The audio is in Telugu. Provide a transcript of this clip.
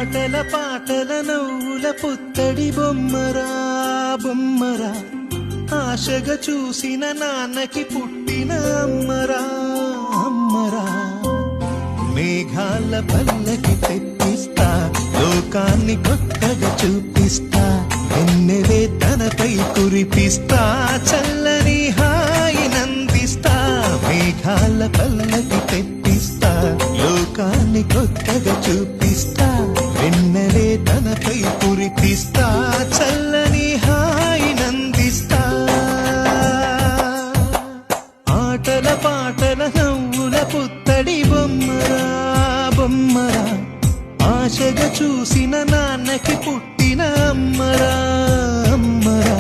ఆటల పాటల నవ్వుల పుత్తడి బొమ్మరా బొమ్మరా, ఆశగా చూసిన నాన్నకి పుట్టిన అమ్మరా అమ్మరా. మేఘాల పల్లకి తెప్పిస్తా, లోకాన్ని కొత్తగా చూపిస్తా, వెన్నెలే తనపై కురిపిస్తా, చల్లని హాయినందిస్తా. మేఘాల పల్లకి తెప్పిస్తా, లోకాన్ని కొత్తగా చూపిస్తా, వెన్నెలే తనపై కురిపిస్తా, చల్లని హాయినందిస్తా. ఆటల పాటల నవ్వుల పుత్తడి బొమ్మరా బొమ్మరా, ఆశగా చూసిన నాన్నకి పుట్టిన అమ్మరా అమ్మరా.